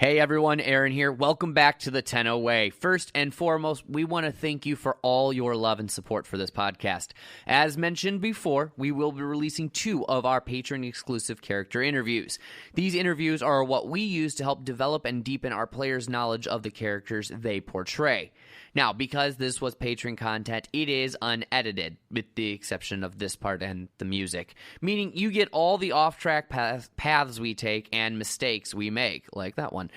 Hey everyone, Aaron here. Welcome back to the 10 Way. First and foremost, we want to thank you for all your love and support for this podcast. As mentioned before, we will be releasing 2 of our patron-exclusive character interviews. These interviews are what we use to help develop and deepen our players' knowledge of the characters they portray. Now, because this was patron content, it is unedited, with the exception of this part and the music, meaning you get all the off-track paths we take and mistakes we make, like that one.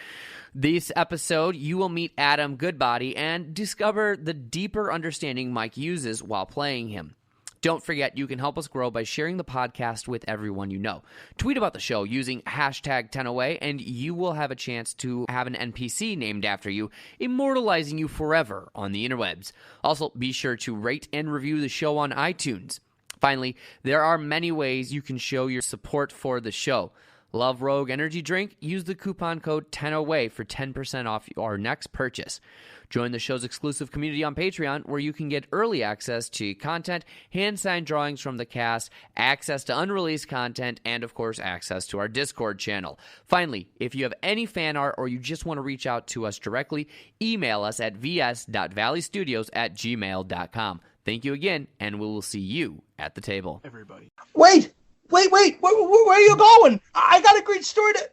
This episode, you will meet Adam Goodbody and discover the deeper understanding Mike uses while playing him. Don't forget, you can help us grow by sharing the podcast with everyone you know. Tweet about the show using hashtag 10away, and you will have a chance to have an NPC named after you, immortalizing you forever on the interwebs. Also, be sure to rate and review the show on iTunes. Finally, there are many ways you can show your support for the show. Love Rogue Energy Drink? Use the coupon code 10away for 10% off your next purchase. Join the show's exclusive community on Patreon, where you can get early access to content, hand-signed drawings from the cast, access to unreleased content, and, of course, access to our Discord channel. Finally, if you have any fan art or you just want to reach out to us directly, email us at vs.valleystudios@gmail.com. Thank you again, and we will see you at the table. Everybody. Wait! Where are you going? I got a great story to...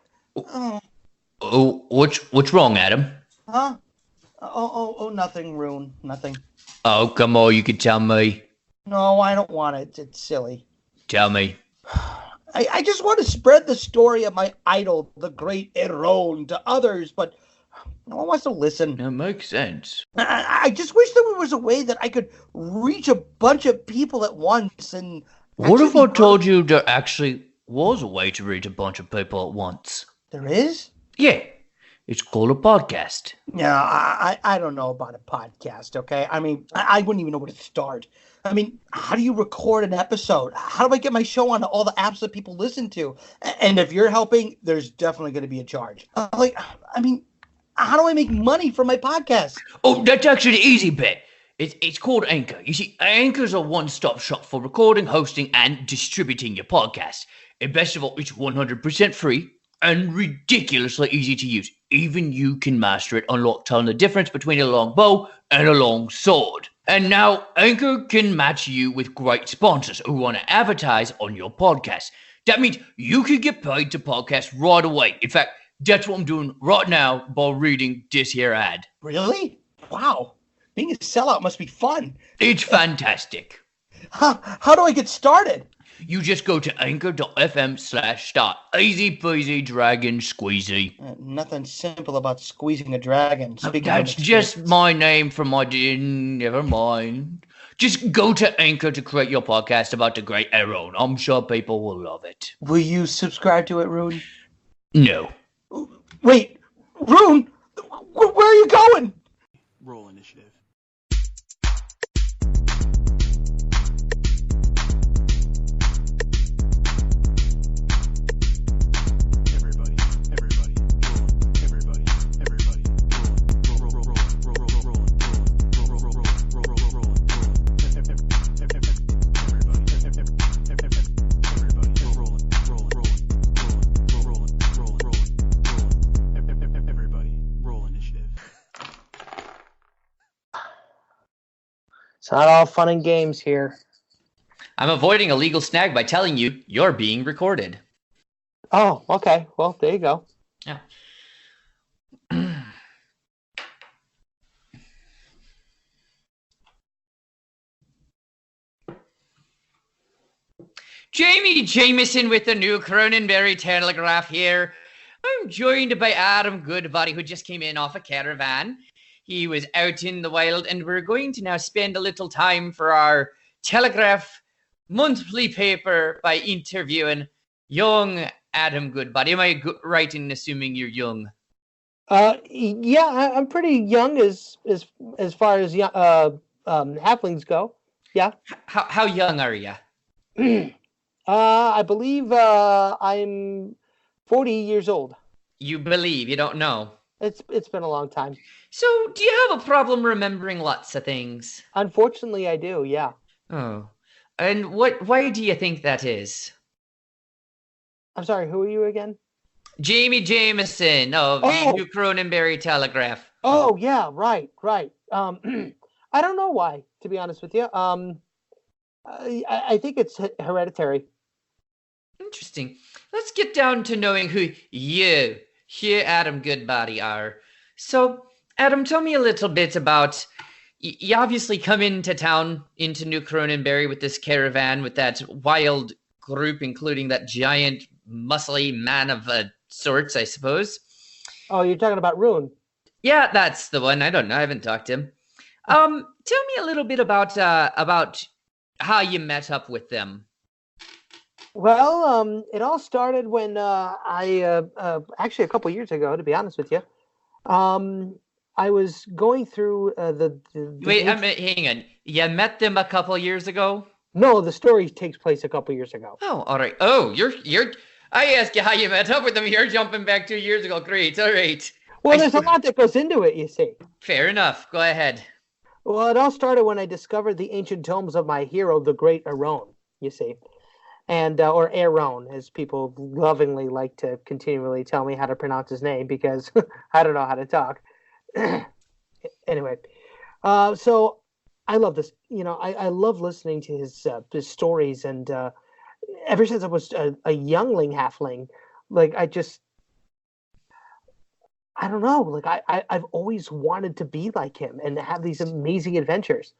Oh, what's wrong, Adam? Huh? Oh, nothing, Rune. Nothing. Oh, come on, you can tell me. No, I don't want it. It's silly. Tell me. I just want to spread the story of my idol, the great Eron, to others, but no one wants to listen. That makes sense. I just wish there was a way that I could reach a bunch of people at once and... What if I told you there actually was a way to reach a bunch of people at once? There is? Yeah. It's called a podcast. Yeah, I don't know about a podcast, okay? I mean, I wouldn't even know where to start. I mean, how do you record an episode? How do I get my show on all the apps that people listen to? And if you're helping, there's definitely going to be a charge. How do I make money from my podcast? Oh, that's actually the easy bit. It's called Anchor. You see, Anchor's a one-stop shop for recording, hosting, and distributing your podcast. And best of all, it's 100% free and ridiculously easy to use. Even you can master it, unlock telling the difference between a long bow and a long sword. And now, Anchor can match you with great sponsors who want to advertise on your podcast. That means you can get paid to podcast right away. In fact, that's what I'm doing right now by reading this here ad. Really? Wow. Being a sellout must be fun. It's fantastic. How do I get started? You just go to anchor.fm/start. Easy peasy, dragon squeezy. Nothing simple about squeezing a dragon. That's just my name from my... Never mind. Just go to Anchor to create your podcast about the great Eron. I'm sure people will love it. Will you subscribe to it, Rune? No. Wait, Rune? Where are you going? Roll initiative. It's not all fun and games here. I'm avoiding a legal snag by telling you you're being recorded. Oh, okay. Well, there you go. Yeah. Jamie Jameson with the New Cronenberry Telegraph here. I'm joined by Adam Goodbody, who just came in off a caravan. He was out in the wild, and we're going to now spend a little time for our Telegraph monthly paper by interviewing young Adam Goodbody. Am I right in assuming you're young? Yeah, I'm pretty young as far as halflings go. Yeah. How young are you? I believe I'm 40 years old. You believe, you don't know. It's been a long time. So, do you have a problem remembering lots of things? Unfortunately, I do, yeah. Oh. And why do you think that is? I'm sorry, who are you again? Jamie Jameson of the New Cronenberry Telegraph. Oh yeah, right. I don't know why, to be honest with you. I think it's hereditary. Interesting. Let's get down to knowing who you, here, Adam Goodbody, are. So, Adam, tell me a little bit about. You obviously come into town, into New Cronenberry with this caravan, with that wild group, including that giant, muscly man of sorts, I suppose. Oh, you're talking about Rune. Yeah, that's the one. I don't know. I haven't talked to him. Tell me a little bit about how you met up with them. Well, it all started when I actually a couple years ago, to be honest with you. I was going through the Wait, hang on. You met them a couple years ago? No, the story takes place a couple years ago. Oh, all right. Oh, you're. I asked you how you met up with them. You're jumping back 2 years ago. Great. All right. Well, there's a lot that goes into it, you see. Fair enough. Go ahead. Well, it all started when I discovered the ancient tomes of my hero, the Great Aron, you see. And or Aaron, as people lovingly like to continually tell me how to pronounce his name because I don't know how to talk. Anyway, so I love this. You know, I love listening to his stories, and ever since I was a youngling halfling, like I don't know, like I've always wanted to be like him and have these amazing adventures.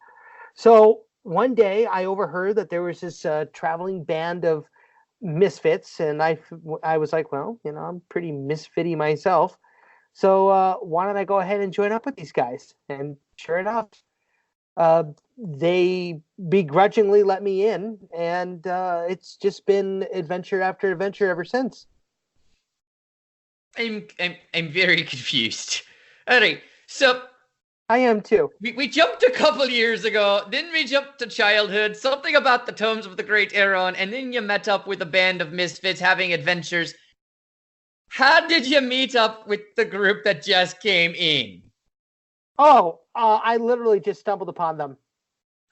So one day I overheard that there was this traveling band of misfits, and I was like, well, you know, I'm pretty misfitty myself. So why don't I go ahead and join up with these guys? And sure enough, they begrudgingly let me in, and it's just been adventure after adventure ever since. I'm very confused. All right, so I am too. We jumped a couple years ago, then we jumped to childhood, something about the tomes of the Great Aaron, and then you met up with a band of misfits having adventures. How did you meet up with the group that just came in? Oh, I literally just stumbled upon them.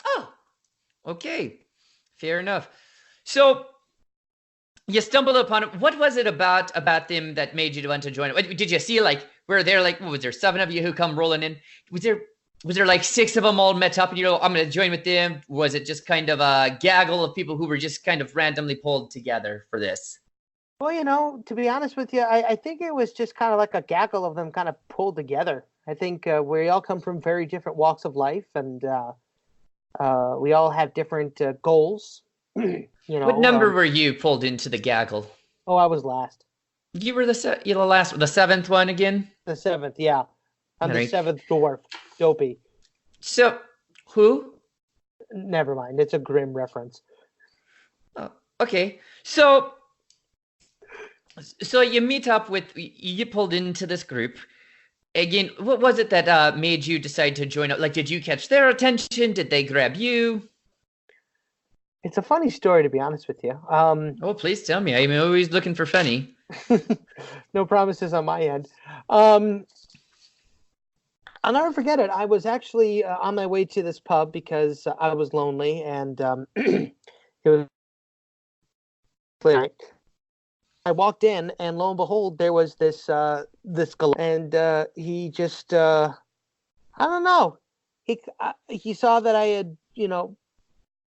Oh, okay. Fair enough. So you stumbled upon it. What was it about them that made you want to join it? Did you see, like, were there, like, what was there, 7 of you who come rolling in? Was there like 6 of them all met up and, you know, I'm going to join with them? Was it just kind of a gaggle of people who were just kind of randomly pulled together for this? Well, you know, to be honest with you, I think it was just kind of like a gaggle of them kind of pulled together. I think we all come from very different walks of life, and we all have different goals. You know, what number were you pulled into the gaggle? Oh, I was last. You were the last, the 7th one again? The 7th, yeah. I'm All right. the 7th dwarf, Dopey. So, who? Never mind, it's a grim reference. Oh, okay. So you meet up with, you pulled into this group. Again, what was it that made you decide to join up? Like, did you catch their attention? Did they grab you? It's a funny story, to be honest with you. Oh, please tell me. I'm always looking for funny. No promises on my end. I'll never forget it. I was actually on my way to this pub because I was lonely, and it was late. I walked in, and lo and behold, there was this galore, and he just I don't know. He saw that I had, you know,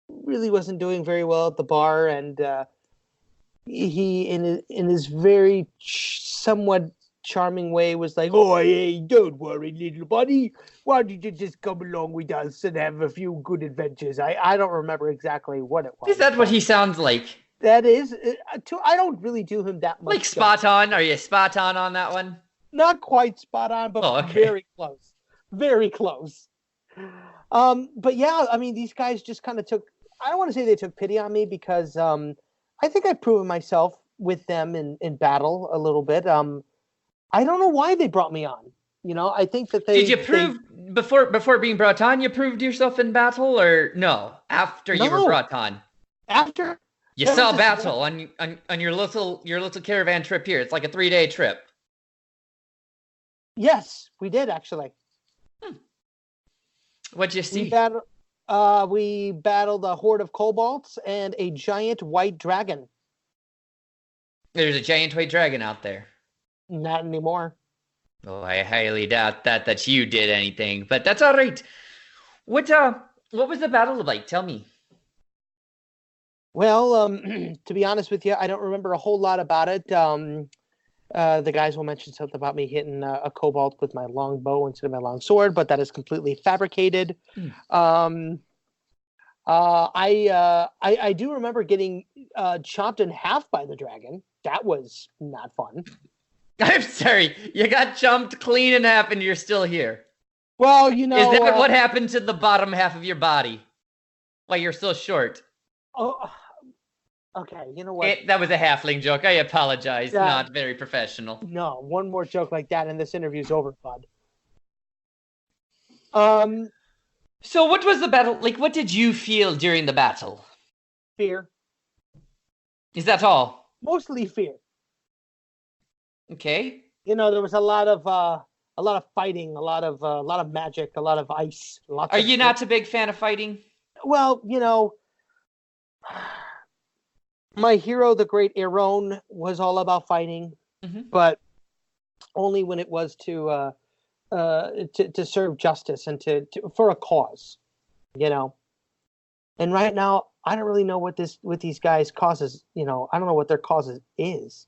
really wasn't doing very well at the bar, and he in his very somewhat charming way was like, "Oh, hey, don't worry, little buddy. Why don't you just come along with us and have a few good adventures?" I don't remember exactly what it was. Is that what he sounds like? That is, I don't really do him that much. Like spot on? Are you spot on that one? Not quite spot on, but very close. Very close. But yeah, I mean, these guys just kind of took, I don't want to say they took pity on me because I think I've proven myself with them in battle a little bit. I don't know why they brought me on. You know, I think that they... Did you prove, before being brought on, you proved yourself in battle, or no? After you were brought on? After... You saw battle on your little caravan trip here. It's like a 3-day trip. Yes, we did actually. What'd you see? We battled a horde of kobolds and a giant white dragon. There's a giant white dragon out there. Not anymore. Oh, I highly doubt that you did anything, but that's all right. What was the battle like? Tell me. Well, to be honest with you, I don't remember a whole lot about it. The guys will mention something about me hitting a kobold with my long bow instead of my long sword, but that is completely fabricated. Um, I do remember getting chopped in half by the dragon. That was not fun. I'm sorry, you got jumped clean in half and you're still here. Well, you know, is that what happened to the bottom half of your body? Why you're still short? Oh, okay. You know what? That was a halfling joke. I apologize. Not very professional. No, one more joke like that, and this interview's over, bud. So what was the battle like? What did you feel during the battle? Fear. Is that all? Mostly fear. Okay. You know, there was a lot of fighting, a lot of magic, a lot of ice. Are you not a big fan of fighting? Well, you know, my hero, the great Aaron, was all about fighting, but only when it was to serve justice and to for a cause, you know. And right now, I don't really know what these guys' causes. You know, I don't know what their causes is.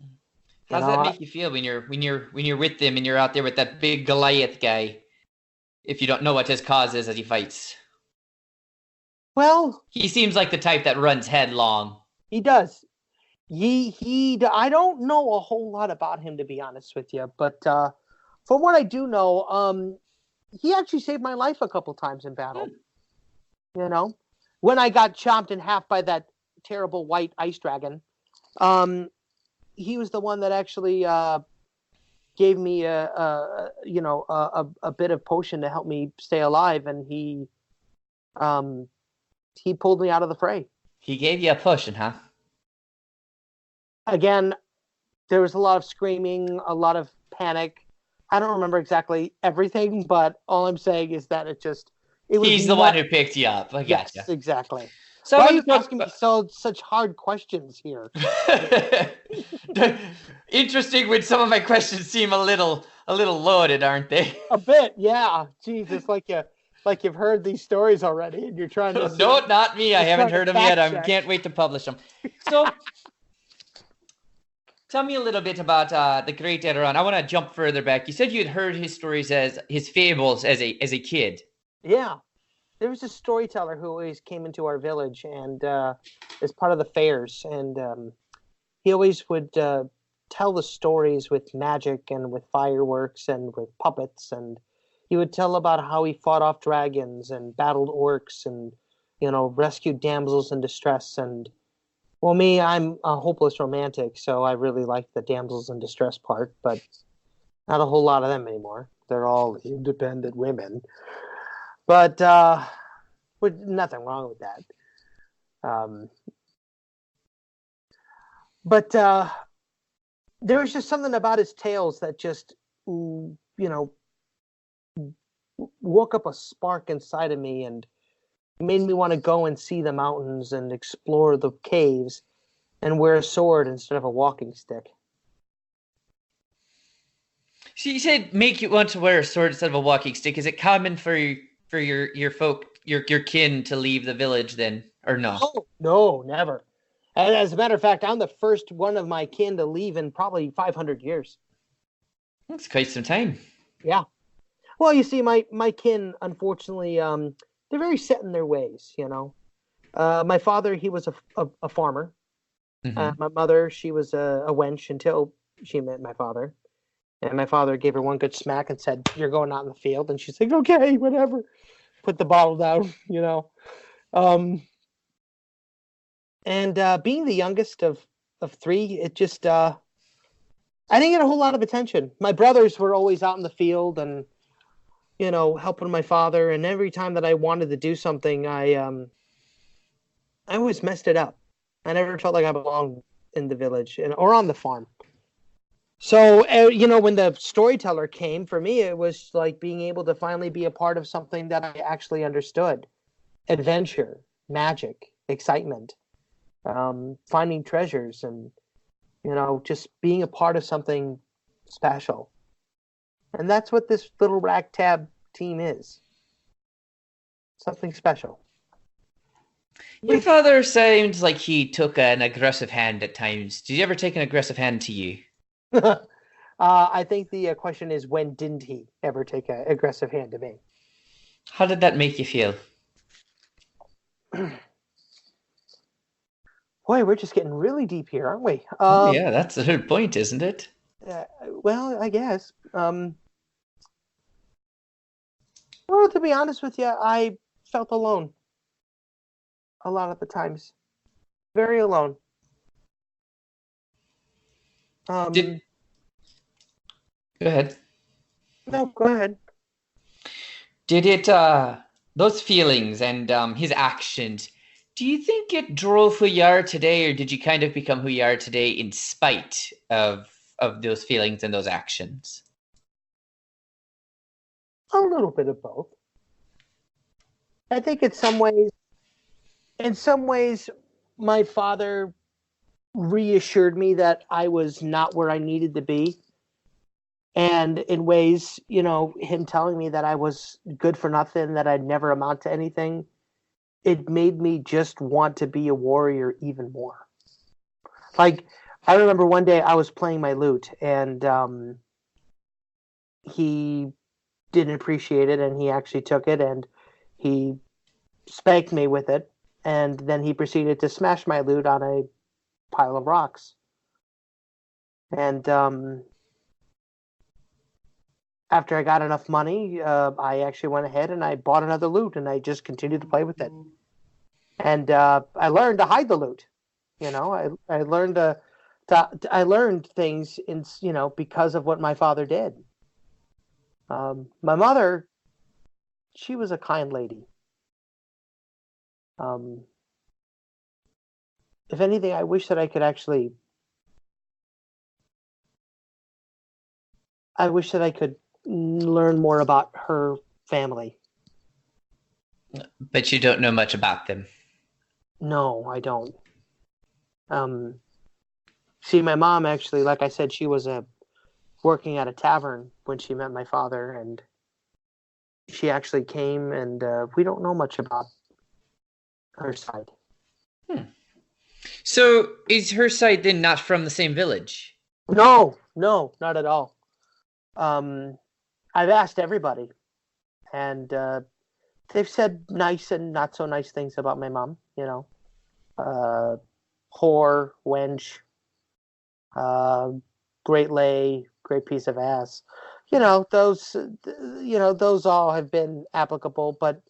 How does that make you feel when you're with them and you're out there with that big Goliath guy? If you don't know what his cause is as he fights. Well, he seems like the type that runs headlong. He does. I don't know a whole lot about him, to be honest with you, but from what I do know, he actually saved my life a couple times in battle. You know, when I got chopped in half by that terrible white ice dragon, he was the one that actually gave me a bit of potion to help me stay alive, and he pulled me out of the fray. He gave you a potion, huh? Again, there was a lot of screaming, a lot of panic. I don't remember exactly everything, but all I'm saying is that he's the one who picked you up. I gotcha. Yes, exactly. So why are you asking me such hard questions here? Interesting when some of my questions seem a little loaded, aren't they? A bit, yeah. Jesus, like you've heard these stories already, and you're trying to. No, not me. I haven't heard them yet. I can't wait to publish them. So, tell me a little bit about the Great Edaron. I want to jump further back. You said you had heard his stories as his fables as a kid. Yeah, there was a storyteller who always came into our village and as part of the fairs, and he always would tell the stories with magic and with fireworks and with puppets, and he would tell about how he fought off dragons and battled orcs and, you know, rescued damsels in distress. And well, me, I'm a hopeless romantic, so I really like the damsels in distress part, but not a whole lot of them anymore. They're all independent women. But with nothing wrong with that. But there was just something about his tales that just, you know, woke up a spark inside of me and made me want to go and see the mountains and explore the caves and wear a sword instead of a walking stick. So you said make you want to wear a sword instead of a walking stick. Is it common for your folk, your kin to leave the village then, or no? No, never. And as a matter of fact, I'm the first one of my kin to leave in probably 500 years. That's quite some time. Yeah. Well, you see, my kin, unfortunately, they're very set in their ways, you know. My father, he was a farmer. Mm-hmm. My mother, she was a wench until she met my father. And my father gave her one good smack and said, "You're going out in the field." And she's like, "Okay, whatever." Put the bottle down, you know. And being the youngest of three, it just, I didn't get a whole lot of attention. My brothers were always out in the field and, you know, helping my father. And every time that I wanted to do something, I always messed it up. I never felt like I belonged in the village or on the farm. So, you know, when the storyteller came, for me, it was like being able to finally be a part of something that I actually understood. Adventure, magic, excitement, finding treasures, and, you know, just being a part of something special. And that's what this little ragtag team is. Something special. Your father sounds like he took an aggressive hand at times. Did he ever take an aggressive hand to you? I think the question is, when didn't he ever take an aggressive hand to me? How did that make you feel? Boy, we're just getting really deep here, aren't we? Yeah, that's the whole point, isn't it? Well, I guess. Well, to be honest with you, I felt alone a lot of the times. Very alone. Go ahead. No, go ahead. Did it, those feelings and his actions, do you think it drove who you are today, or did you kind of become who you are today in spite of those feelings and those actions? A little bit of both. I think in some ways, my father reassured me that I was not where I needed to be. And in ways, him telling me that I was good for nothing, that I'd never amount to anything, it made me just want to be a warrior even more. Like, I remember one day I was playing my lute, and he didn't appreciate it, and he actually took it, and he spanked me with it, and then he proceeded to smash my lute on a pile of rocks. And after I got enough money, I actually went ahead and I bought another lute, and I just continued to play with it. And I learned to hide the lute. I learned I learned things because of what my father did. My mother, she was a kind lady. If anything, I wish that I could learn more about her family. But you don't know much about them. No, I don't. See, my mom actually, like I said, she was working at a tavern when she met my father, and she actually came, and we don't know much about her side. So is her side then not from the same village? No, not at all. I've asked everybody, and they've said nice and not so nice things about my mom. Whore, wench, great lay, great piece of ass. Those all have been applicable. But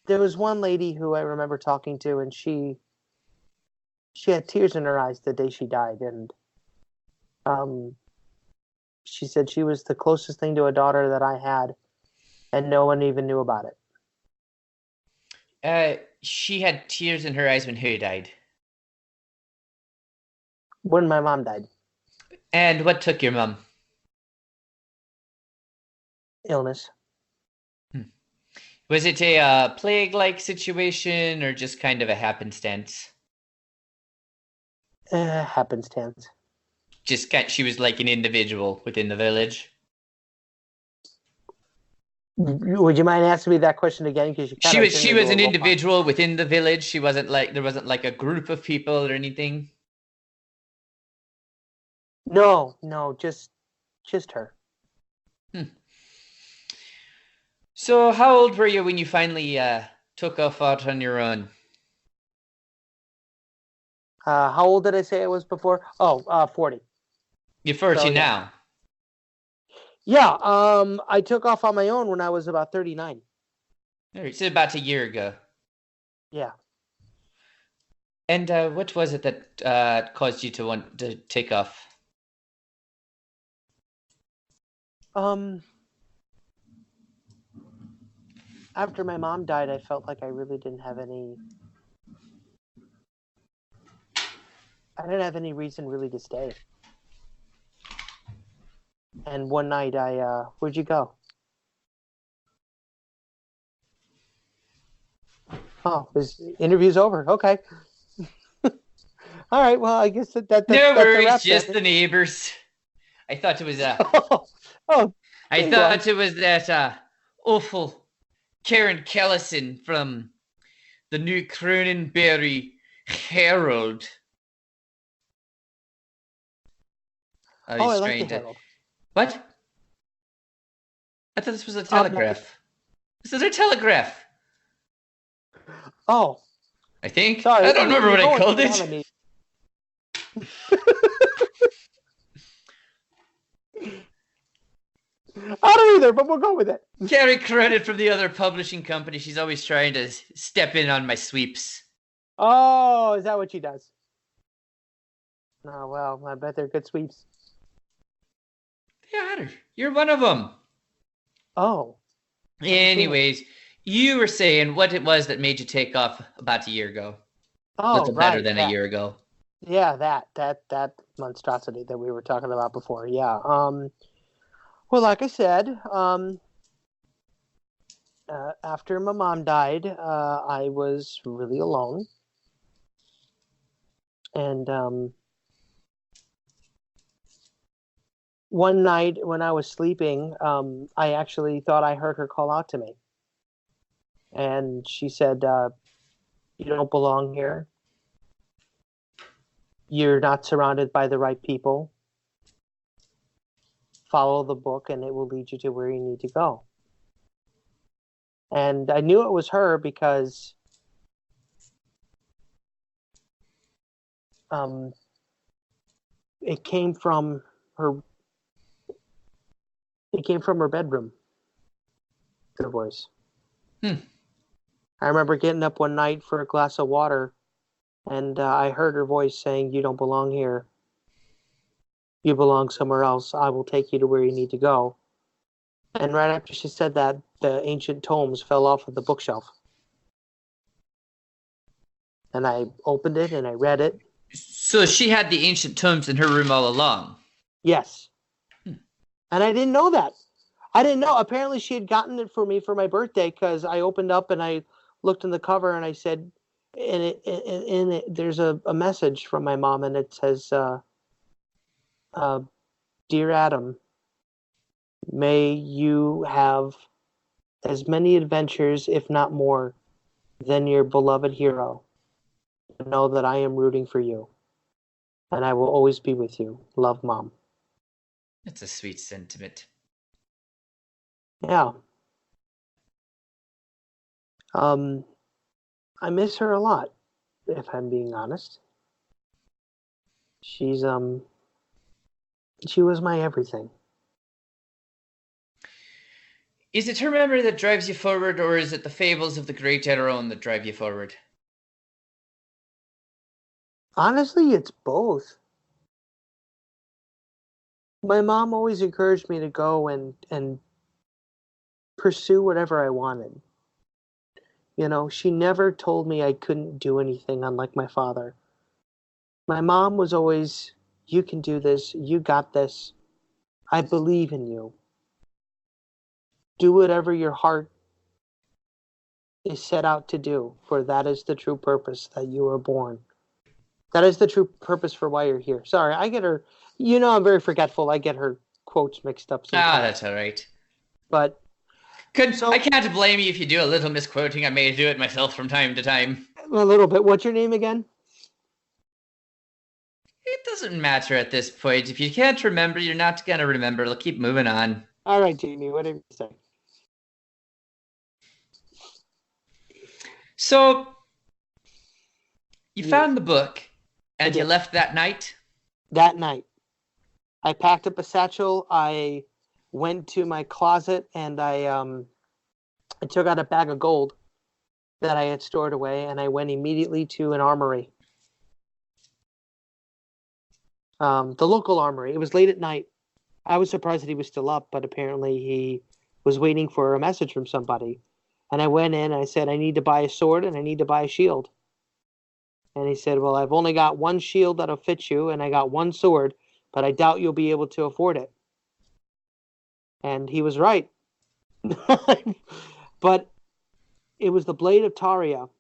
there was one lady who I remember talking to, and she had tears in her eyes the day she died, and she said she was the closest thing to a daughter that I had, and no one even knew about it. She had tears in her eyes when who died? When my mom died. And what took your mom? Illness. Was it a plague-like situation, or just kind of a happenstance? Happenstance. She was like an individual within the village? Would you mind asking me that question again? Because she was an individual within the village. There wasn't like a group of people or anything. No, just her. So how old were you when you finally took off out on your own? How old did I say I was before? 40. You're 40 now. Yeah, I took off on my own when I was about 39. All right, so about a year ago. Yeah. And what was it that caused you to want to take off? After my mom died, I felt like I really didn't have any reason really to stay. And one night where'd you go? Oh, this interview's over. Okay. All right. Well, I guess that's no worries. That's just the neighbors. I thought it was Oh, I there you thought go. it was that awful Karen Kellison from the New Cronenberry Herald. Oh, Oh, I he's like the trying to. Herald. What? I thought this was a No. telegraph. This is a telegraph. Oh, I think. sorry. I don't remember You're what I going called straight on it. me. I don't either, but we'll go with it. Carry credit from the other publishing company. She's always trying to step in on my sweeps. Oh, is that what she does? Oh, well, I bet they're good sweeps. Yeah, you're one of them. Oh. Anyways, you were saying what it was that made you take off about a year ago. A Oh, little better right. than a year ago. Yeah, that monstrosity that we were talking about before. Yeah. Well, like I said, after my mom died, I was really alone, and one night when I was sleeping, I actually thought I heard her call out to me, and she said, "You don't belong here. You're not surrounded by the right people. Follow the book, and it will lead you to where you need to go." And I knew it was her because it came from her. It came from her bedroom. The voice. I remember getting up one night for a glass of water, and I heard her voice saying, "You don't belong here. You belong somewhere else. I will take you to where you need to go." And right after she said that, the ancient tomes fell off of the bookshelf. And I opened it and I read it. So she had the ancient tomes in her room all along. Yes. And I didn't know that. I didn't know. Apparently she had gotten it for me for my birthday because I opened up and I looked in the cover and I said, there's a message from my mom and it says, "Dear Adam, may you have as many adventures, if not more, than your beloved hero. Know that I am rooting for you, and I will always be with you. Love, Mom." That's a sweet sentiment. Yeah. I miss her a lot, if I'm being honest. She was my everything. Is it her memory that drives you forward, or is it the fables of the great Eron that drive you forward? Honestly, it's both. My mom always encouraged me to go and pursue whatever I wanted. You know, she never told me I couldn't do anything, unlike my father. My mom was always, "You can do this. You got this. I believe in you. Do whatever your heart is set out to do, for that is the true purpose that you were born. That is the true purpose for why you're here." Sorry, I get her. You know, I'm very forgetful. I get her quotes mixed up sometimes. That's all right. But I can't blame you if you do a little misquoting. I may do it myself from time to time. A little bit. What's your name again? It doesn't matter at this point. If you can't remember, you're not going to remember. We'll keep moving on. All right, Jamie, whatever you say. So, you found the book, and you left that night? That night. I packed up a satchel. I went to my closet, and I took out a bag of gold that I had stored away, and I went immediately to an armory. The local armory. It was late at night. I was surprised that he was still up, but apparently he was waiting for a message from somebody. And I went in and I said, "I need to buy a sword and I need to buy a shield." And he said, "Well, I've only got one shield that'll fit you and I got one sword, but I doubt you'll be able to afford it." And he was right. But it was the blade of Taria.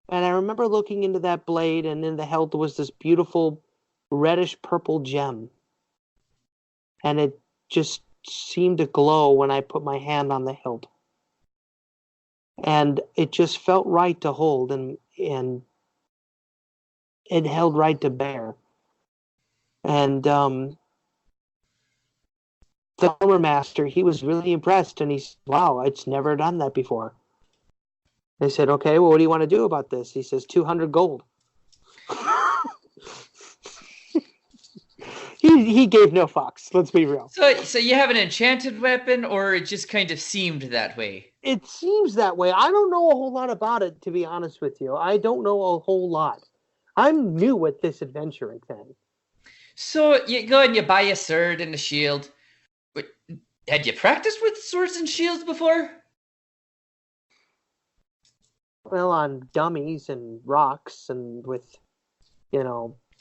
And I remember looking into that blade, and in the hilt was this beautiful reddish purple gem. and it just seemed to glow when I put my hand on the hilt. And it just felt right to hold, and it held right to bear. And the armor master, he was really impressed, and he's, wow, it's never done that before. I said, okay, well, what do you want to do about this? He says, 200 gold. He gave no fucks, let's be real. So you have an enchanted weapon, or it just kind of seemed that way? It seems that way. I don't know a whole lot about it, to be honest with you. I don't know a whole lot. I'm new at this adventuring thing. So you go and you buy a sword and a shield. But had you practiced with swords and shields before? Well, on dummies and rocks and with,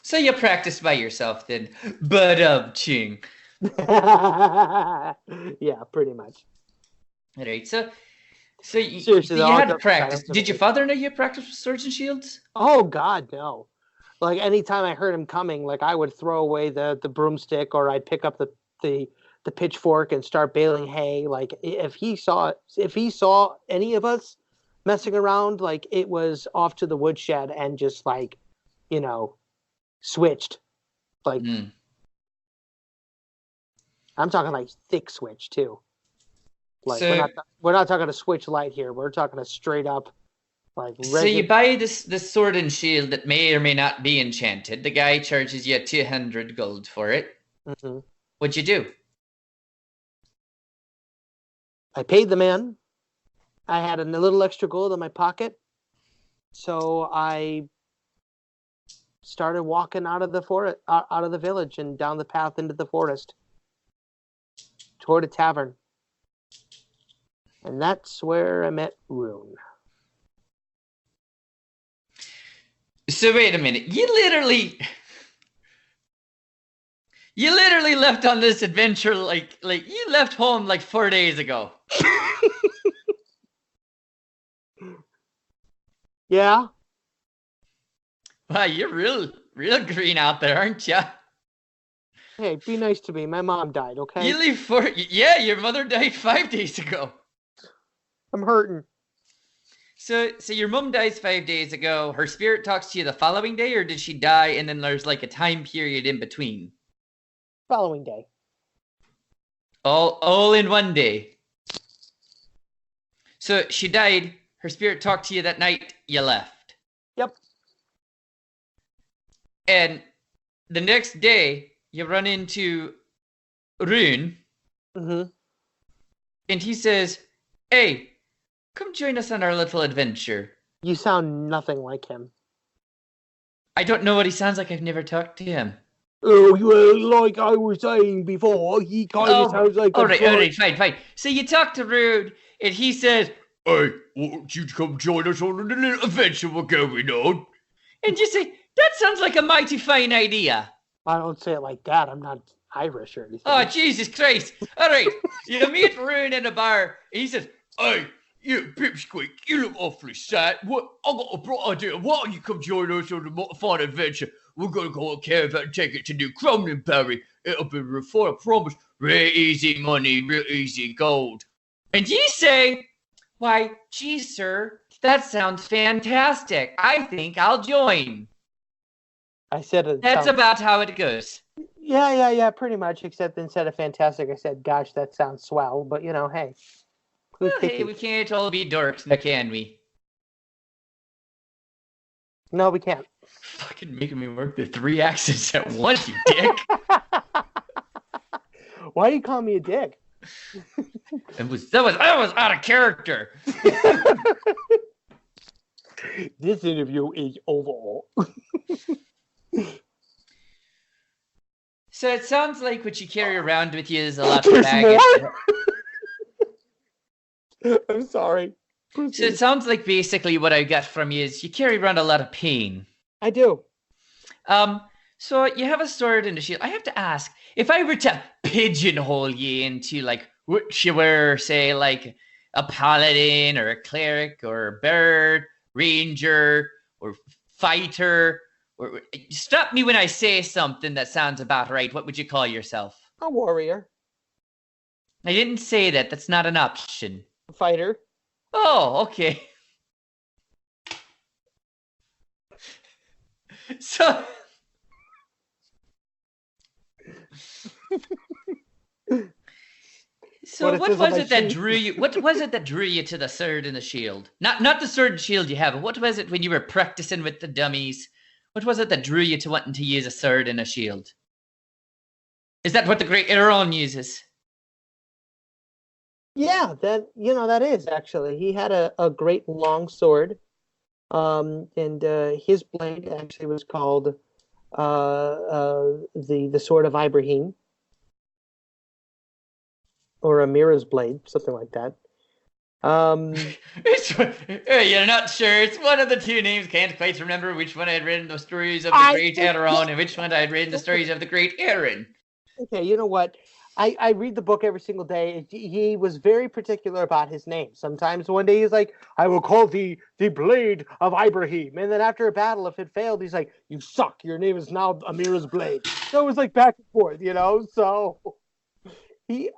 So you practiced by yourself then. But ching. Yeah, pretty much. All right, so you Seriously, though, had to practice. Did your father know you practiced with swords and shields? Oh, God, no. Like, anytime I heard him coming, like, I would throw away the broomstick, or I'd pick up the pitchfork and start baling hay. Like, if he saw any of us messing around, like, it was off to the woodshed and just, like, switched. Like, I'm talking, like, thick switch, too. Like, so, we're not talking a switch light here. We're talking a straight up, like. So you buy this sword and shield that may or may not be enchanted. The guy charges you 200 gold for it. Mm-hmm. What'd you do? I paid the man. I had a little extra gold in my pocket, so I started walking out of the forest, out of the village, and down the path into the forest toward a tavern. And that's where I met Rune. So wait a minute. You literally left on this adventure like you left home like 4 days ago. Yeah. Wow, you're real green out there, aren't you? Hey, be nice to me. My mom died, okay? You leave your mother died 5 days ago. I'm hurting. So your mom dies 5 days ago. Her spirit talks to you the following day, or did she die and then there's like a time period in between? Following day. All in one day. So she died. Her spirit talked to you that night. You left. Yep. And the next day, you run into Rune. Mm-hmm. And he says, "Hey, come join us on our little adventure." You sound nothing like him. I don't know what he sounds like. I've never talked to him. Oh, well, like I was saying before, he kind of sounds like... All right, fine. So you talk to Rune, and he says, "Hey, won't you come join us on the little adventure we're going on?" And you say, "That sounds like a mighty fine idea." I don't say it like that. I'm not Irish or anything. Oh, Jesus Christ. All right, you meet Rune in a bar, and he says, "Hey, you pipsqueak, you look awfully sad. What? I got a bright idea. Why don't you come join us on the fun adventure? We're going to go on caravan and take it to New Crumlin-Berry. It'll be real fun, I promise. Real easy money, real easy gold." And you say, "Why, geez, sir, that sounds fantastic. I think I'll join." I said it. That's about how it goes. Yeah, pretty much. Except instead of fantastic, I said, "Gosh, that sounds swell." But hey, well, hey, we can't all be dorks, now can we? No, we can't. Fucking making me work the 3 accents at once, you dick. Why do you call me a dick? That was out of character. This interview is over. So it sounds like what you carry around with you is a lot of baggage. I'm sorry. So it sounds like basically what I got from you is you carry around a lot of pain. I do. So you have a sword and a shield. I have to ask, if I were to pigeonhole you into like what you were, say, like a paladin or a cleric or a bird, ranger or fighter, or stop me when I say something that sounds about right. What would you call yourself? A warrior. I didn't say that. That's not an option. A fighter. Oh, okay. So... So what was it that drew you? What was it that drew you to the sword and the shield? Not the sword and shield you have. But what was it when you were practicing with the dummies? What was it that drew you to wanting to use a sword and a shield? Is that what the great Aaron uses? Yeah, that is actually. He had a great long sword, and his blade actually was called the Sword of Ibrahim, or Amira's blade, something like that. You're not sure. It's one of the two names. Can't quite remember which one I had read in the stories of the great Aaron and which one I had read in the stories of the great Aaron. Okay, you know what? I read the book every single day. He was very particular about his name. Sometimes one day he's like, I will call thee the Blade of Ibrahim. And then after a battle, if it failed, he's like, you suck. Your name is now Amira's Blade. So it was like back and forth, So hey,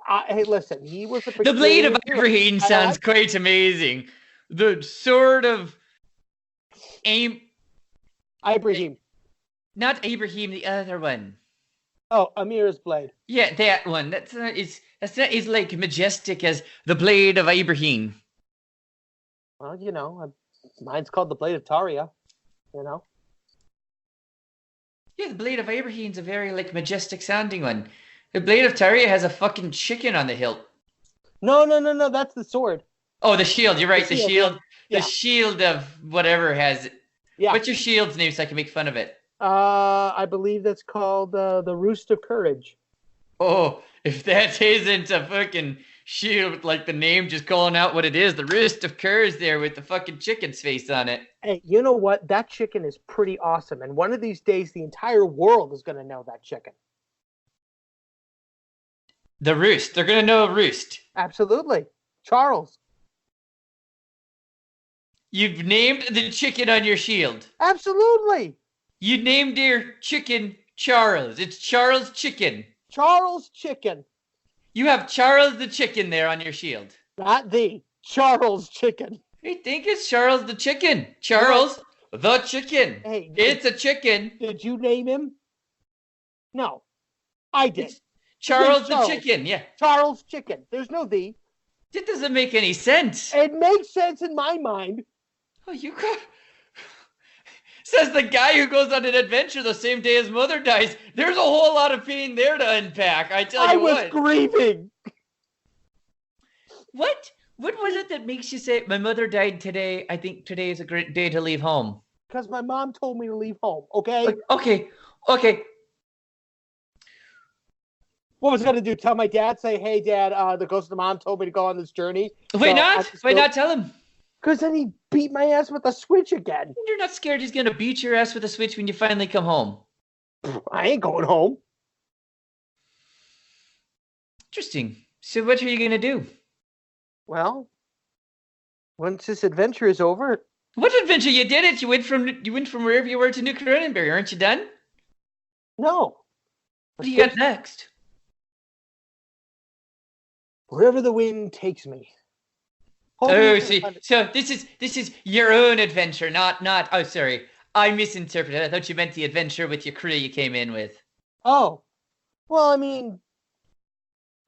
listen, he was the Blade of Ibrahim sounds quite amazing. The Sword of Ibrahim. Not Ibrahim, the other one. Oh, Amira's blade. Yeah, that one. That's not as like majestic as the Blade of Ibrahim. Well, mine's called the Blade of Taria. Yeah, the Blade of Ibrahim's a very like majestic sounding one. The Blade of Taria has a fucking chicken on the hilt. No, that's the sword. Oh, the shield. You're right. The shield. Yeah. The shield of whatever has. Yeah. What's your shield's name so I can make fun of it? I believe that's called the Roost of Courage. Oh, if that isn't a fucking shield with like the name just calling out what it is, the Roost of Courage there with the fucking chicken's face on it. Hey, you know what? That chicken is pretty awesome. And one of these days, the entire world is going to know that chicken. The Roost. They're going to know Roost. Absolutely. Charles. You've named the chicken on your shield. Absolutely. You named your chicken Charles. It's Charles Chicken. Charles Chicken. You have Charles the Chicken there on your shield. Not the Charles Chicken. I think it's Charles the Chicken. Charles the Chicken. Hey, it's a chicken. Did you name him? No, I did. It's Charles the Chicken, yeah. Charles Chicken. There's no the. It doesn't make any sense. It makes sense in my mind. Oh, you got... Says the guy who goes on an adventure the same day his mother dies. There's a whole lot of pain there to unpack, I tell you what. I was grieving. What? What was it that makes you say, my mother died today, I think today is a great day to leave home? Because my mom told me to leave home, okay? Okay. What was I going to do? Tell my dad, say, hey, Dad, the ghost of the mom told me to go on this journey. Why not tell him? Because then he beat my ass with a switch again. You're not scared he's going to beat your ass with a switch when you finally come home? I ain't going home. Interesting. So what are you going to do? Well, once this adventure is over... What adventure? You did it. You went from wherever you were to New Cronenberg. Aren't you done? No. What do you got next? Wherever the wind takes me. Oh, see, so this is your own adventure, not. Oh, sorry, I misinterpreted. I thought you meant the adventure with your crew you came in with. Oh, well, I mean,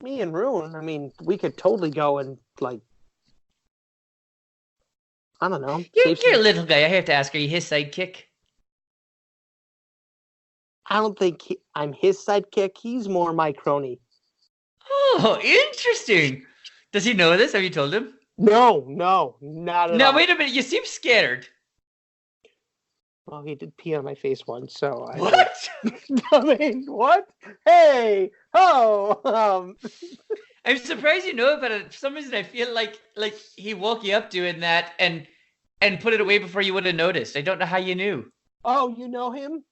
me and Rune. I mean, we could totally go and like, I don't know. You're a little guy. I have to ask, are you his sidekick? I don't think I'm his sidekick. He's more my crony. Oh, interesting. Does he know this? Have you told him? No, not at all. Now, wait a minute. You seem scared. Well, he did pee on my face once, so What? I mean, what? Hey, oh. I'm surprised you know it, but for some reason I feel like he woke you up doing that and put it away before you would have noticed. I don't know how you knew. Oh, you know him?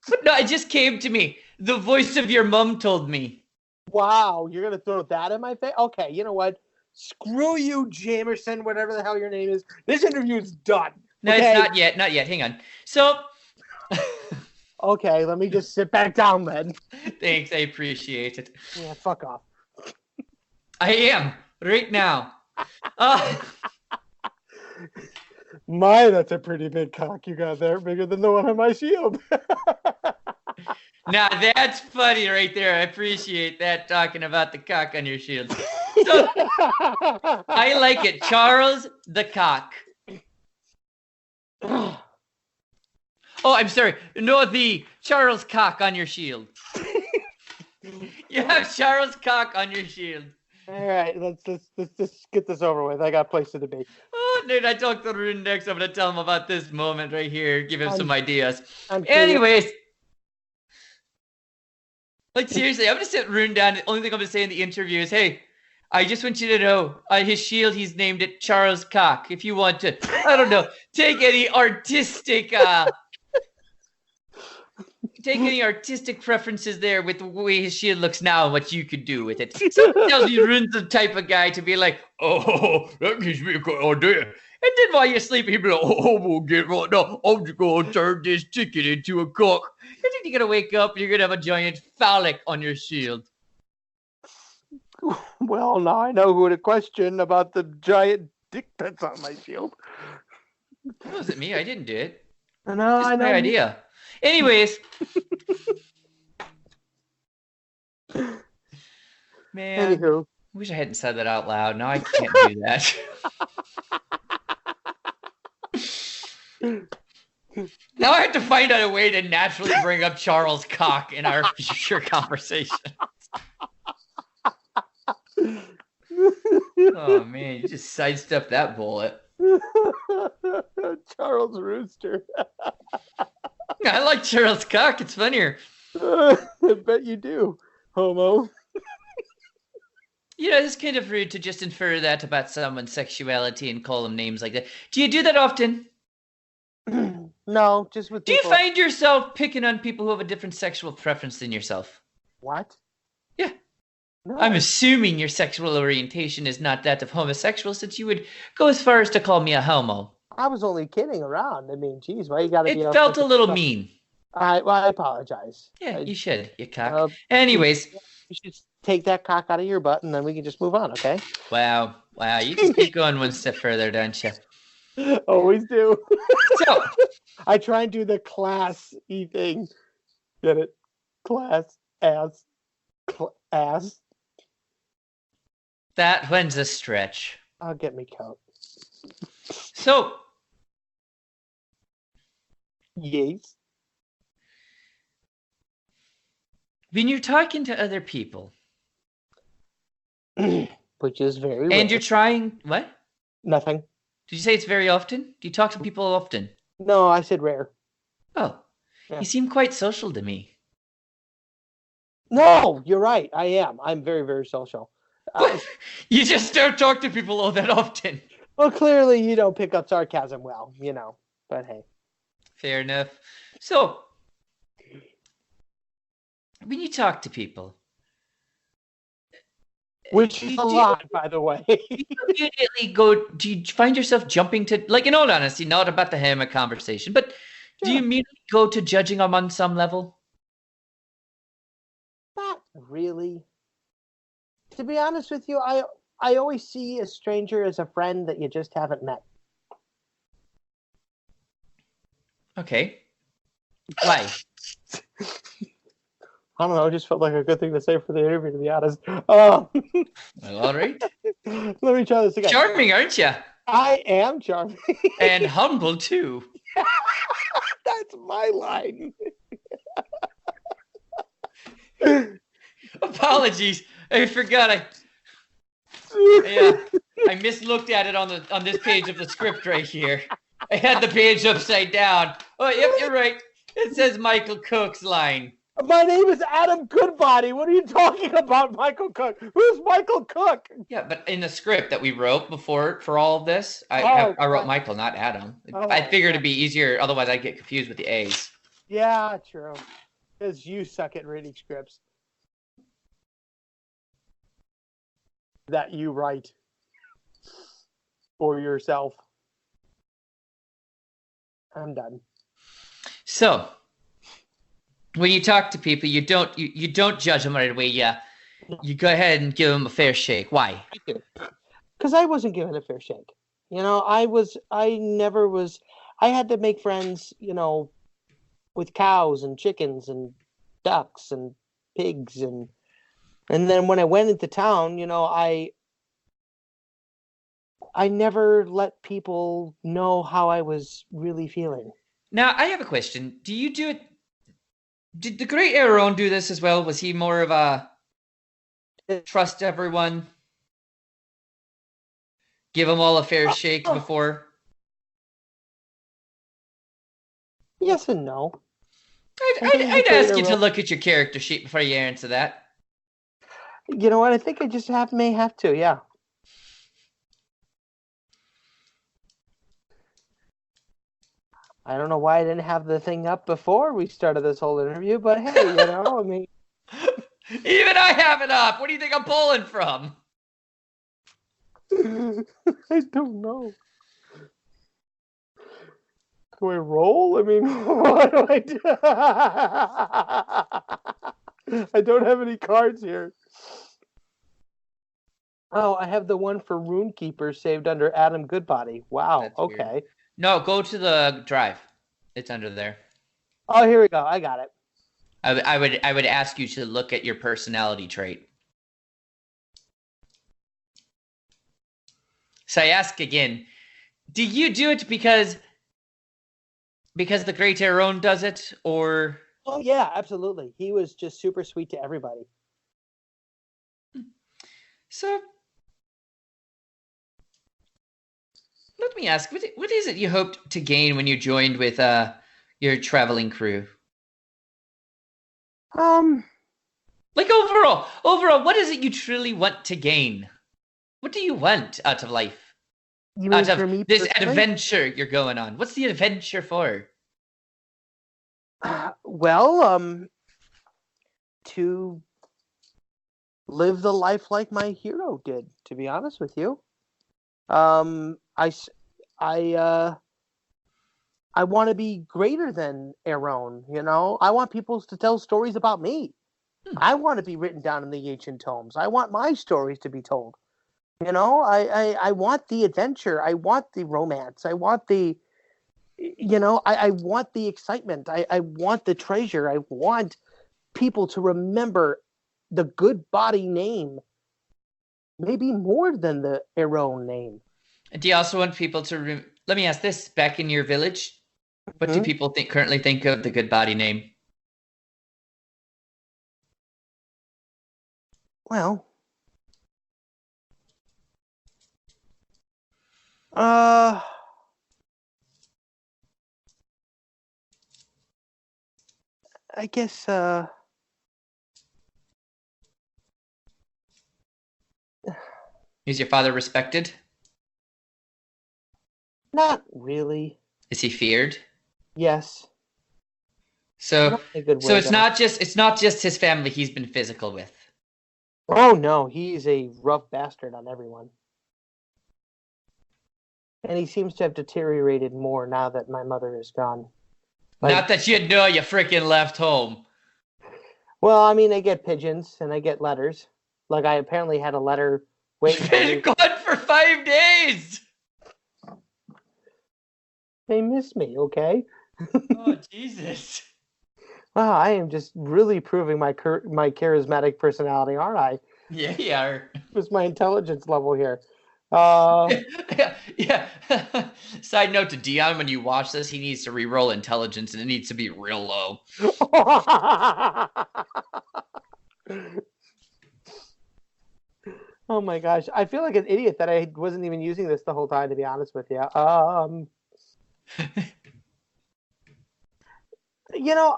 But no, it just came to me. The voice of your mom told me. Wow, you're gonna throw that in my face? Okay, you know what? Screw you, Jamerson, whatever the hell your name is. This interview is done. No, okay? it's not yet. Not yet. Hang on. So, Okay, let me just sit back down then. Thanks, I appreciate it. Yeah, fuck off. I am right now. That's a pretty big cock you got there, bigger than the one on my shield. Now that's funny right there. I appreciate that, talking about the cock on your shield. So, I like it. Charles the cock. Oh, I'm sorry. No, the Charles cock on your shield. You have Charles cock on your shield. All right, let's just get this over with. I got places to be. Oh, dude, I talked to Rune next. I'm going to tell him about this moment right here. Give him some ideas. I'm Anyways. Like, seriously, I'm going to sit Rune down. The only thing I'm going to say in the interview is, hey, I just want you to know, his shield, he's named it Charles Cock. If you want to, I don't know, take any artistic preferences there with the way his shield looks now and what you could do with it. Something tells me Rune's the type of guy to be like, oh, that gives me a good idea. And then while you're sleeping, he'd be like, oh, we'll get right now. I'm just going to turn this ticket into a cock. And then you're going to wake up and you're going to have a giant phallic on your shield. Well, now I know who to question about the giant dick pits on my shield. It wasn't me. I didn't do it. No, It's I know. my idea. Anyways. Man. Anywho. I wish I hadn't said that out loud. Now I can't do that. Now I have to find out a way to naturally bring up Charles Cock in our future conversation. Oh, man. You just sidestepped that bullet. Charles Rooster. I like Charles Cock. It's funnier. I bet you do, homo. You know, it's kind of rude to just infer that about someone's sexuality and call them names like that. Do you do that often? No, just with Do people. you find yourself picking on people who have a different sexual preference than yourself? What? Yeah. No. I'm assuming your sexual orientation is not that of homosexual, since you would go as far as to call me a homo. I was only kidding around. I mean, geez, why you gotta be... It felt a little mean. I apologize. Yeah, you should, you cock. Anyways. You should take that cock out of your butt, and then we can just move on, okay? Wow. You just keep going one step further, don't you? Always do. So, I try and do the class-y thing. Get it? Class, ass, ass. that one's a stretch. I'll get me coat. So, Yes. when you're talking to other people, Which is very rare. and you're trying, what? Nothing. Did you say it's very often? Do you talk to people often? No, I said rare. Oh, Yeah. you seem quite social to me. No, you're right. I am. I'm very, very social. You just don't talk to people all that often. Well, clearly you don't pick up sarcasm well, but hey. Fair enough. So, when you talk to people, Which is a lot, by the way. do you find yourself jumping to, like, in all honesty, not about the hammer conversation, but do you immediately go to judging them on some level? Not really. To be honest with you, I always see a stranger as a friend that you just haven't met. Okay. Why? I don't know. It just felt like a good thing to say for the interview, to be honest. Oh. Well, all right. Let me try this again. Charming, aren't you? I am charming. And humble, too. That's my line. Apologies. I forgot. I mislooked at it on this page of the script right here. I had the page upside down. Oh, yep, you're right. It says Michael Cook's line. My name is Adam Goodbody. What are you talking about, Michael Cook? Who's Michael Cook? Yeah, but in the script that we wrote before for all of this, I wrote Michael, not Adam. I figured it'd be easier. Otherwise, I'd get confused with the A's. Yeah, true. Because you suck at reading scripts that you write for yourself. I'm done. So, when you talk to people, you don't judge them right away. Yeah, you go ahead and give them a fair shake. Why? Because I wasn't given a fair shake. I never was. I had to make friends, with cows and chickens and ducks and pigs and then when I went into town, I never let people know how I was really feeling. Now, I have a question. Do you do it? Did the great Aaron do this as well? Was he more of a trust everyone, give them all a fair shake Oh, before? yes and no. I'd, I I'd, think the I'd ask greater you to role. look at your character sheet before you answer that. You know what? I think I just may have to. Yeah. I don't know why I didn't have the thing up before we started this whole interview, but hey, I mean, Even I have it up. What do you think I'm pulling from? I don't know. Do I roll? I mean, what do I do? I don't have any cards here. Oh, I have the one for Runekeeper saved under Adam Goodbody. Wow. That's weird. Okay. No, go to the drive. It's under there. Oh, here we go. I got it. I would ask you to look at your personality trait. So I ask again, do you do it because the great Aaron does it, or Oh yeah, absolutely. He was just super sweet to everybody. so? Let me ask, what is it you hoped to gain when you joined with your traveling crew? Um, Like overall, what is it you truly want to gain? What do you want out of life? you mean Out for of me this personally? adventure you're going on? What's the adventure for? Well, to live the life like my hero did, to be honest with you. I, s- I want to be greater than Aaron, I want people to tell stories about me. I want to be written down in the ancient tomes. I want my stories to be told. I want the adventure. I want the romance. I want I want the excitement. I want the treasure. I want people to remember the Goodbody name, maybe more than the Aaron name. And do you also want people to? Let me ask this: back in your village, what do Hmm? people currently think of the Goodbody name? Well, uh, I guess, Is your father respected? not really. Is he feared? Yes, So, not in a good so way it's though. not just his family he's been physical with. Oh no, he's a rough bastard on everyone. And he seems to have deteriorated more now that my mother is gone. Not Like, that you know you freaking left home. well, I mean, I get pigeons and I get letters. Like, I apparently had a letter waiting You've for been me. gone for 5 days. They miss me, okay? Oh Jesus! Wow, I am just really proving my charismatic personality, aren't I? Yeah, you are. What's my intelligence level here? Uh, Yeah, yeah. Side note to Dion: when you watch this, he needs to re-roll intelligence, and it needs to be real low. oh my gosh, I feel like an idiot that I wasn't even using this the whole time. To be honest with you,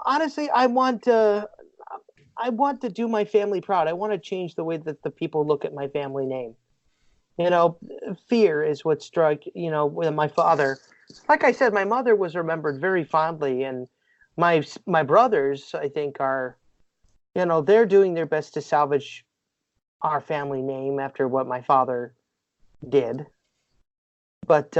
honestly, I want to do my family proud. I want to change the way that the people look at my family name. You know, fear is what struck, with my father. Like I said, my mother was remembered very fondly, and my brothers, I think, are, they're doing their best to salvage our family name after what my father did. But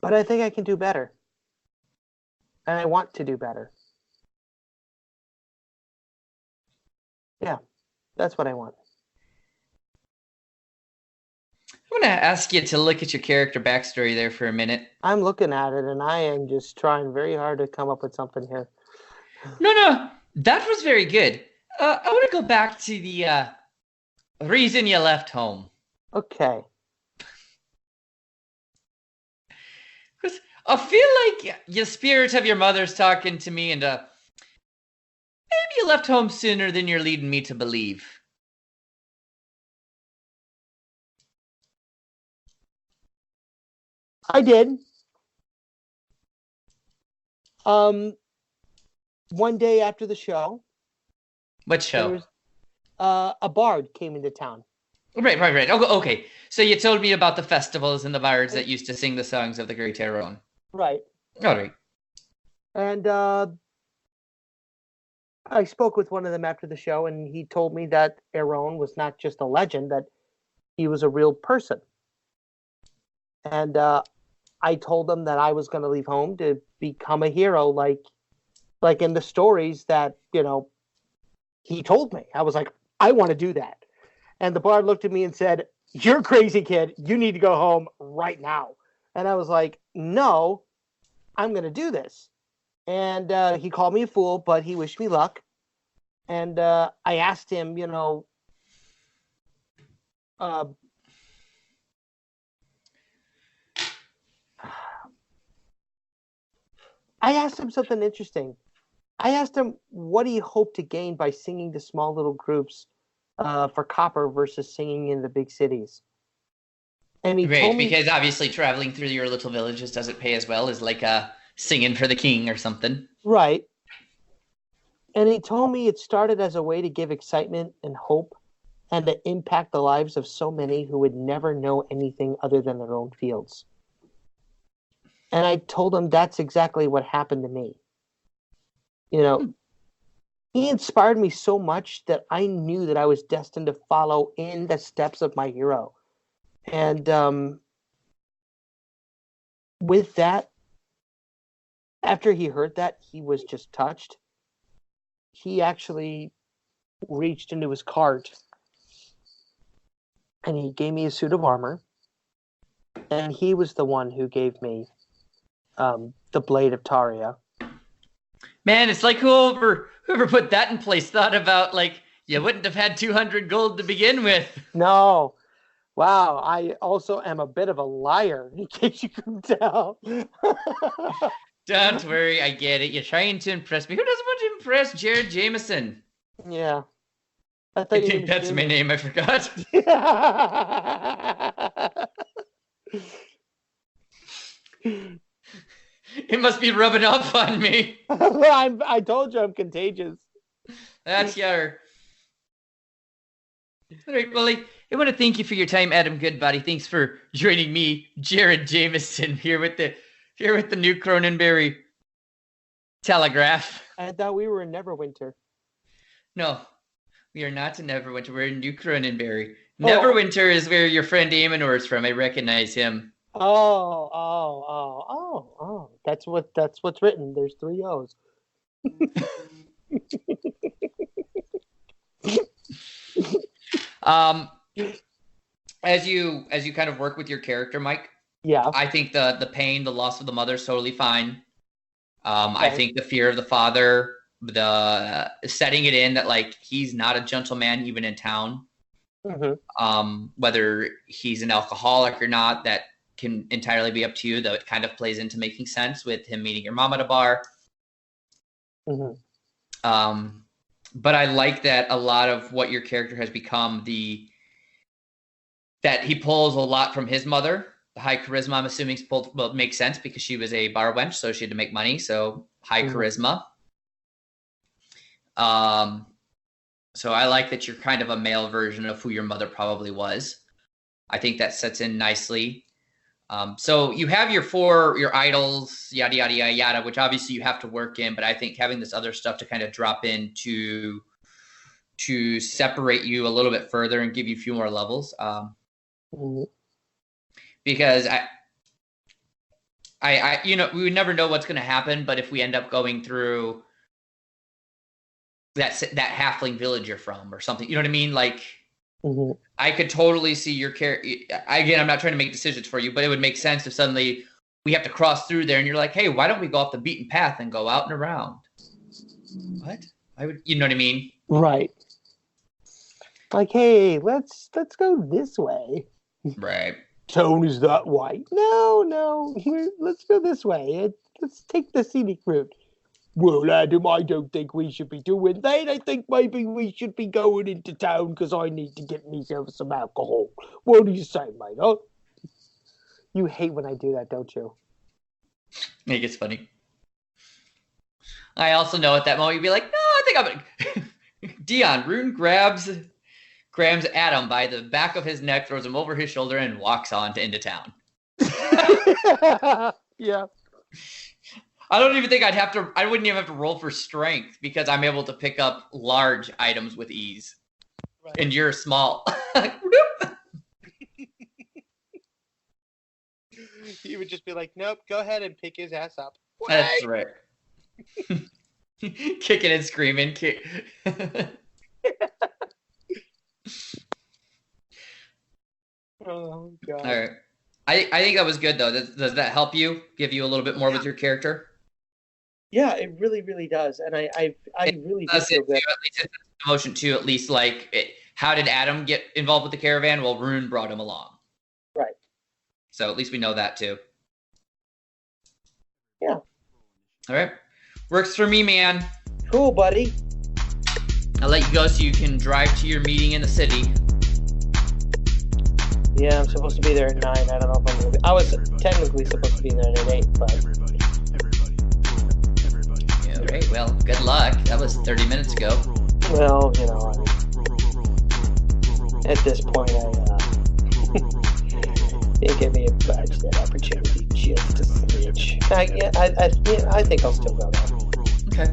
But I think I can do better. And I want to do better. Yeah, that's what I want. I'm going to ask you to look at your character backstory there for a minute. I'm looking at it, and I am just trying very hard to come up with something here. No, that was very good. I want to go back to the reason you left home. Okay. Because I feel like your spirit of your mother's talking to me, and maybe you left home sooner than you're leading me to believe. I did. One day after the show. What show? A bard came into town. Right. Okay. So you told me about the festivals and the bards that used to sing the songs of the Great Tyrone. Right. All right. And I spoke with one of them after the show, and he told me that Aaron was not just a legend, that he was a real person. And I told him that I was going to leave home to become a hero, like in the stories that, he told me. I was like, I want to do that. And the bard looked at me and said, "You're crazy, kid. You need to go home right now." And I was like, "No, I'm going to do this." And he called me a fool, but he wished me luck. And I asked him, I asked him something interesting. I asked him what he hoped to gain by singing to small little groups for copper versus singing in the big cities. And he told me, because obviously traveling through your little villages doesn't pay as well as like singing for the king or something. Right. And he told me it started as a way to give excitement and hope and to impact the lives of so many who would never know anything other than their own fields. And I told him that's exactly what happened to me. He inspired me so much that I knew that I was destined to follow in the steps of my hero. And with that, after he heard that, he was just touched. He actually reached into his cart and he gave me a suit of armor. And he was the one who gave me the Blade of Taria. Man, it's like whoever put that in place thought about, like, you wouldn't have had 200 gold to begin with. No. Wow, I also am a bit of a liar, in case you couldn't tell. Don't worry, I get it. You're trying to impress me. Who doesn't want to impress Jared Jameson? Yeah. I think that's my name, I forgot. It must be rubbing off on me. I told you I'm contagious. That's your... All right, well, I want to thank you for your time, Adam Goodbody. Thanks for joining me, Jared Jameson, here with the New Cronenberry Telegraph. I thought we were in Neverwinter. No, we are not in Neverwinter. We're in New Cronenberry. Oh. Neverwinter is where your friend Amonor is from. I recognize him. Oh. That's what's written. There's 3 O's. As you kind of work with your character, Mike. Yeah. I think the pain, the loss of the mother is totally fine. Okay. I think the fear of the father, the setting it in that, like, he's not a gentleman even in town. Mm-hmm. Whether he's an alcoholic or not, that can entirely be up to you, though it kind of plays into making sense with him meeting your mom at a bar. Mm-hmm. But I like that a lot of what your character has become, that he pulls a lot from his mother. The high charisma, I'm assuming, it makes sense because she was a bar wench, so she had to make money. So high charisma. So I like that you're kind of a male version of who your mother probably was. I think that sets in nicely. So you have your idols, yada, yada, yada, yada, which obviously you have to work in, but I think having this other stuff to kind of drop in to separate you a little bit further and give you a few more levels. Because we would never know what's going to happen, but if we end up going through that halfling village you're from or something, you know what I mean? Like, I could totally see your character. Again, I'm not trying to make decisions for you, but it would make sense if suddenly we have to cross through there and you're like, hey, why don't we go off the beaten path and go out and around? What? You know what I mean? Right. Like, hey, let's go this way. Right. Tone is that way. No, let's go this way. Let's take the scenic route. Well, Adam, I don't think we should be doing that. I think maybe we should be going into town because I need to get myself some alcohol. What do you say, mate? Huh? You hate when I do that, don't you? I think it's funny. I also know at that moment you'd be like, no, I think I'm gonna... Dion, Rune grabs Adam by the back of his neck, throws him over his shoulder, and walks on into town. Yeah. I don't even think I wouldn't even have to roll for strength because I'm able to pick up large items with ease. Right. And you're small. You would just be like, nope, go ahead and pick his ass up. That's right. Kicking and screaming. Oh, God. All right. I think that was good, though. Does that help you? Give you a little bit more with your character? Yeah, it really, really does. And I really do feel good. At least emotion, too, at least, how did Adam get involved with the caravan? Well, Rune brought him along. Right. So at least we know that, too. Yeah. All right. Works for me, man. Cool, buddy. I'll let you go so you can drive to your meeting in the city. Yeah, I'm supposed to be there at 9. I don't know if I'm going to be... I was technically supposed to be there at 8, but... Yeah, all right, well, good luck. That was 30 minutes ago. Well, at this point, it gave me a badge that opportunity just to switch. I think I'll still go there. Okay.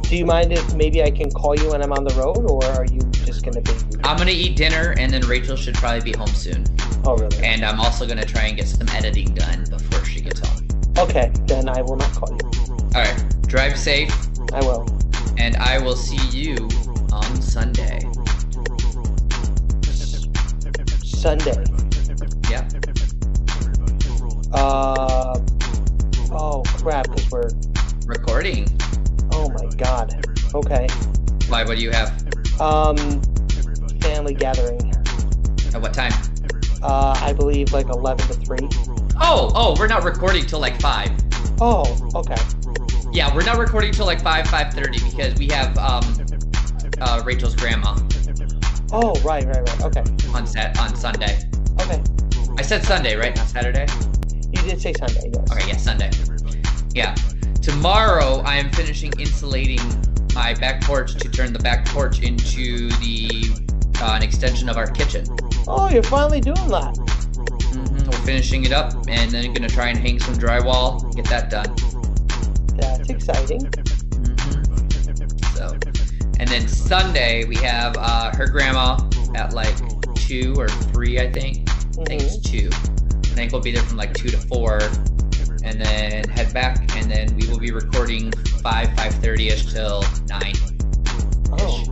Do you mind if maybe I can call you when I'm on the road, or are you just going to be... I'm going to eat dinner, and then Rachel should probably be home soon. Oh, really? And I'm also going to try and get some editing done before she gets home. Okay, then I will not call you. All right. Drive safe. I will. And I will see you on Sunday. Sunday? Yeah. Oh, crap, because we're... Recording. Oh, my God. Okay. Why, what do you have? Family gathering. At what time? I believe 11 to 3. Oh, we're not recording till 5. Oh, okay. Yeah, we're not recording till 5:30 because we have Rachel's grandma. Oh, right. Okay. On Sunday. Okay. I said Sunday, right? Not Saturday? You did say Sunday, yes. Okay, yeah, Sunday. Yeah. Tomorrow, I am finishing insulating my back porch to turn the back porch into an extension of our kitchen. Oh, you're finally doing that. Mm-hmm. We're finishing it up, and then going to try and hang some drywall, get that done. That's exciting. Mm-hmm. So, and then Sunday, we have her grandma at 2 or 3, I think. I think it's 2. I think we'll be there from 2 to 4. And then head back, and then we will be recording 5:30ish till 9. Oh.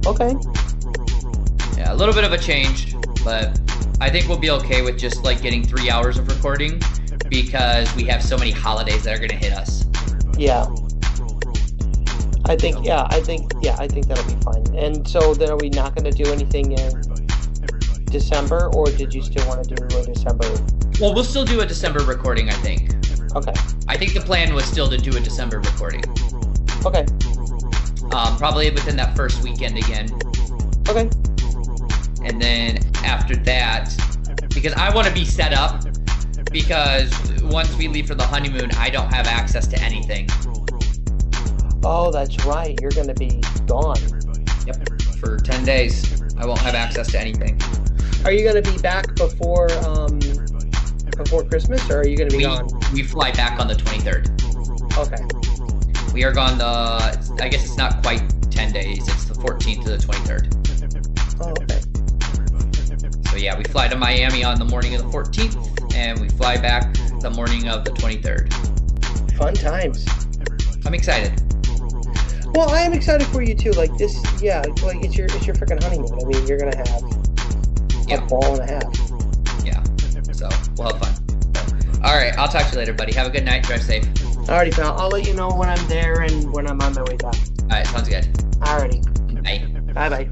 Okay. Yeah, a little bit of a change, but I think we'll be okay with just getting 3 hours of recording because we have so many holidays that are going to hit us. Yeah. I think that'll be fine. And so then are we not going to do anything in December, or did you still want to do a December? Well, we'll still do a December recording, I think. Okay. I think the plan was still to do a December recording. Okay. Probably within that first weekend again. Okay. And then after that, because I want to be set up, because once we leave for the honeymoon, I don't have access to anything. Oh, that's right. You're going to be gone. Yep. For 10 days, I won't have access to anything. Are you going to be back before Christmas, or are you going to be gone? We fly back on the 23rd. Okay. We are gone I guess it's not quite 10 days. It's the 14th to the 23rd. Oh, okay. So yeah, we fly to Miami on the morning of the 14th, and we fly back the morning of the 23rd. Fun times. I'm excited. Well, I am excited for you too. Like this, yeah. Like it's your freaking honeymoon. I mean, you're gonna have a ball and a half. Yeah. So we'll have fun. All right. I'll talk to you later, buddy. Have a good night. Drive safe. Alrighty, pal. I'll let you know when I'm there and when I'm on my way back. All right. Sounds good. Alrighty. Bye. Bye-bye.